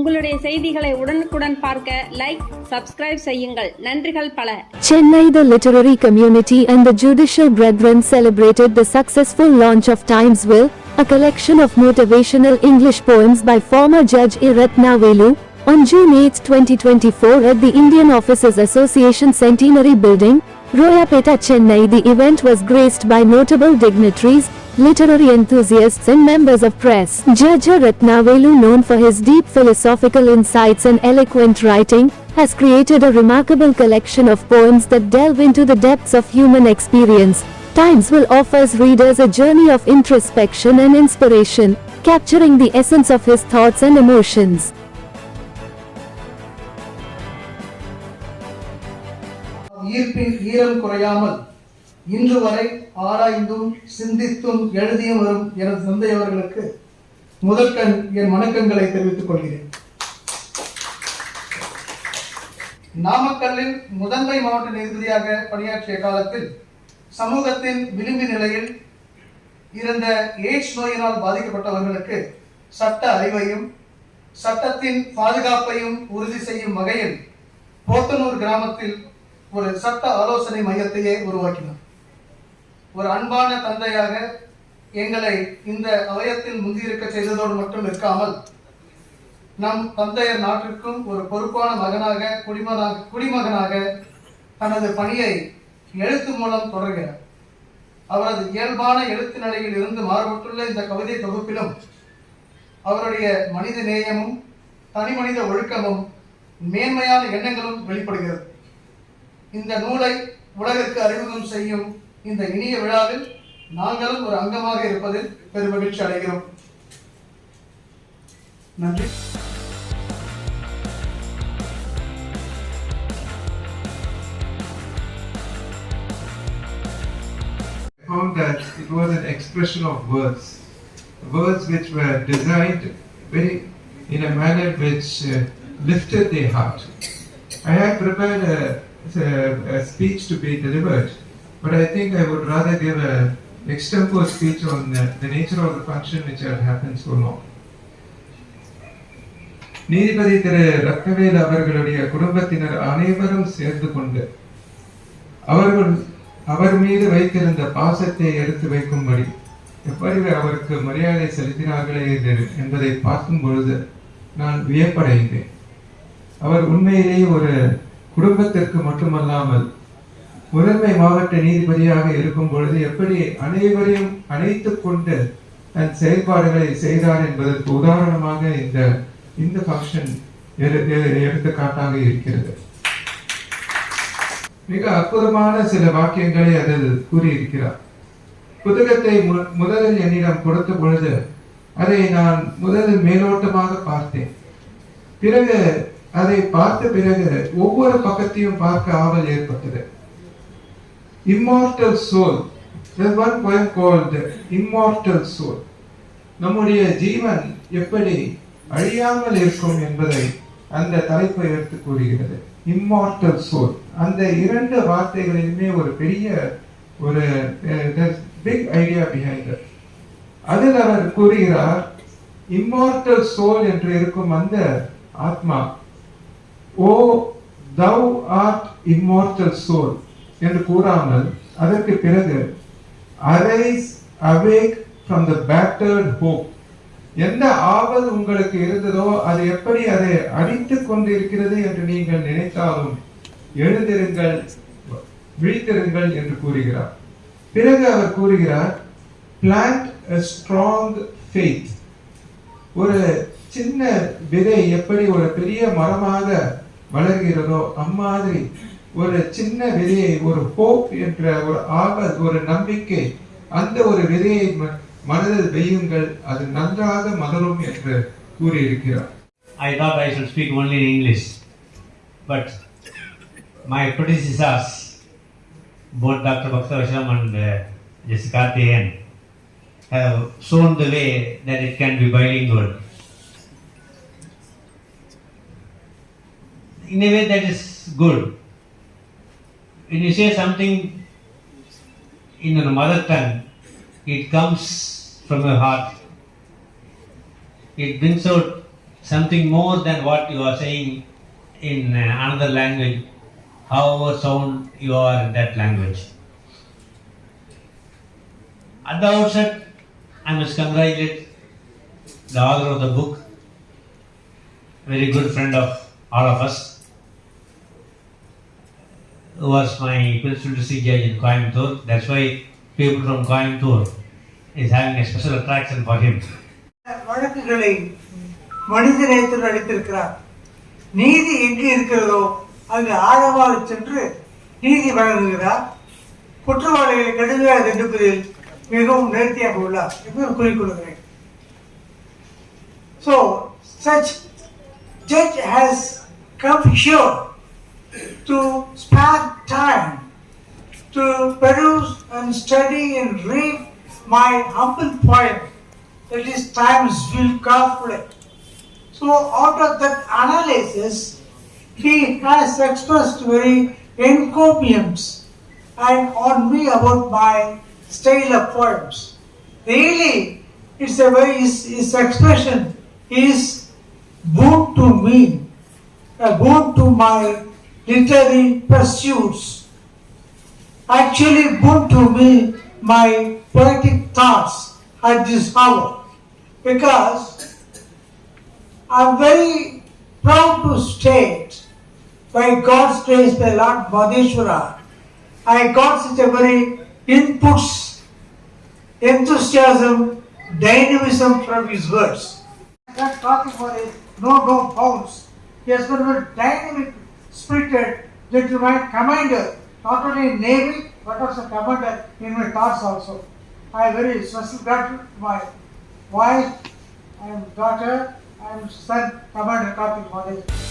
உங்களுடைய செய்திகளை உடனுக்குடன் பார்க்க லைக், சப்ஸ்கிரைப் செய்யுங்கள். நன்றிகள் பல. Chennai, the literary community and the judicial brethren celebrated the successful launch of Timesville, a collection of motivational English poems by former Judge A. Ratnavelu, on June 8, 2024 at the Indian Officers Association Centenary Building, Royapeta, Chennai. The event was graced by notable dignitaries, literary enthusiasts and members of press. Judge Ratnavelu, known for his deep philosophical insights and eloquent writing, has created a remarkable collection of poems that delve into the depths of human experience. Timesville offers readers a journey of introspection and inspiration, capturing the essence of his thoughts and emotions. ஈர்ப்பின் ஈரம் குறையாமல் இன்று வரை ஆராய்ந்தும் சிந்தித்தும் எழுதியும் வரும் எனது தந்தை அவர்களுக்கு முதற்கண் என் வணக்கங்களை தெரிவித்துக் கொள்கிறேன். நாமக்கல்லில் முதன்மை மாவட்ட நீதிபதியாக பணியாற்றிய காலத்தில் சமூகத்தின் விளிம்பு நிலையில் இருந்த எய்ட்ஸ் நோயினால் பாதிக்கப்பட்டவர்களுக்கு சட்ட அறிவையும் சட்டத்தின் பாதுகாப்பையும் உறுதி செய்யும் வகையில் போத்தனூர் கிராமத்தில் ஒரு சட்ட ஆலோசனை மையத்தையே உருவாக்கினார். ஒரு அன்பான தந்தையாக எங்களை இந்த அவயத்தில் முந்தியிருக்க செய்ததோடு மட்டும் இருக்காமல் நம் தந்தையர் நாட்டிற்கும் ஒரு பொறுப்பான மகனாக குடிமகனாக தனது பணியை எழுத்து மூலம் தொடர்கிறார். அவரது இயல்பான எழுத்து நிலையில் இருந்து மாறுபட்டுள்ள இந்த கவிதை தொகுப்பிலும் அவருடைய மனித நேயமும் தனிமனித ஒழுக்கமும் மேன்மையான எண்ணங்களும் வெளிப்படுகிறது. இந்த நூலை உலகிற்கு அறிமுகம் செய்யும் இந்த இனிய விழாவில் நாங்களும் ஒரு அங்கமாக இருப்பதில் பெருமகிழ்ச்சி அடைகிறோம். நன்றி. I found that it was an expression of words which were designed in a manner which lifted their heart. I had prepared a speech to be delivered, but I think I would rather give an extempore speech on the nature of the function which had happened so long. நீதிபதி திரு ரத்னவேல் அவர்களுடைய குடும்பத்தினர் அனைவரும் சேர்ந்து கொண்டு அவர் மீது வைத்திருந்த பாசத்தை எடுத்து வைக்கும்படி எப்படி அவருக்கு மரியாதை செலுத்தினார்களே என்பதை பார்க்கும் பொழுது நான் வியப்படைந்தேன். அவர் உண்மையிலேயே ஒரு குடும்பத்திற்கு மட்டுமல்லாமல் முதன்மை மாவட்ட நீதிபதியாக இருக்கும் பொழுது எப்படி அனைவரையும் அணைத்துக் கொண்டு தன் செயல்பாடுகளை செய்தார் என்பதற்கு உதாரணமாக இந்த ஃபங்க்ஷன் எடுத்துக்காட்டாக இருக்கிறது. மிக அற்புதமான சில வாக்கியங்களை அதில் கூறியிருக்கிறார். புத்தகத்தை முதலில் என்னிடம் கொடுத்த பொழுது அதை நான் முதலில் மேலோட்டமாக பார்த்தேன். பிறகு அதை பார்த்த பிறகு ஒவ்வொரு பக்கத்தையும் பார்க்க ஆவல் ஏற்பட்டது. Immortal soul. There's one poem called Immortal soul. நம்முடைய ஜீவன் எப்படி அழியாமல் இருக்கும் என்பதை அந்த தலைப்பை எடுத்து கூறுகிறது. Immortal soul. அந்த இரண்டு வார்த்தைகளிலுமே ஒரு பெரிய ஒரு big idea behind it. அதில் அவர் கூறுகிறார், Immortal soul என்று இருக்கும் அந்த ஆத்மா, ஓ thou art immortal soul என்று கூறாமல் அதற்கு பிறகு arise awake from the battered hope. எந்த ஆவல் உங்களுக்கு இருந்ததோ அது எப்படி அதை அடித்துக் கொண்டிருக்கிறது என்று நீங்கள் நினைத்தாலும் எழுந்திருங்கள், விழித்திருங்கள் என்று கூறுகிறார். பிறகு அவர் கூறுகிறார், plant a strong faith. ஒரு சின்ன விதை எப்படி ஒரு பெரிய மரமாக வளர்கிறதோ அம்மாதிரி ஒரு சின்ன விதையை, ஒரு ஹோப் என்ற ஒரு ஆவல், ஒரு நம்பிக்கை, அந்த ஒரு விதையை மனதில் வையுங்கள், அது நன்றாக மலரும் என்று கூறியிருக்கிறார். I thought I should speak only in English, but my predecessors, both Dr. Bhaktavachalam and Jessica Karthikeyan, have shown the way that it can be bilingual. In a way that is good. When you say something in your mother tongue, it comes from your heart. It brings out something more than what you are saying in another language, however sound you are in that language. At the outset, I must congratulate the author of the book, very good friend of all of us, who was my principal district judge in Coimbatore. That's why people from Coimbatore is having a special attraction for him. வழக்குகளை மனிதநேயத்தில் அளித்திருக்கிறார். நீதி எங்கு இருக்கிறதோ அங்கு ஆழமாக சென்று நீதி வழங்குகிறார். குற்றவாளிகளை கடுமையாக தண்டிப்பதில் மிகவும் நேர்த்தியாக உள்ளார் என்று கூறிக்கொள்கிறேன். So such judge has come here to spare time to peruse and study and read my humble poem, that is Times Will Conflict. So out of that analysis, he has expressed very encomiums and on me about my style of poems. Really, it's a very his expression is boon to me, a boon to my literary pursuits. Actually, boon to me my poetic thoughts at this hour, because I'm very proud to state, by God's grace, by Lord Madheshwara, I got such a very inputs, enthusiasm, dynamism from his words. That talking for it, no bounds. He has been a very dynamic, spirited, gentleman, commander, not only in Navy, but also commander in my thoughts also. I am very special gratitude to my wife and daughter and son, Commander Karthik Mahesh.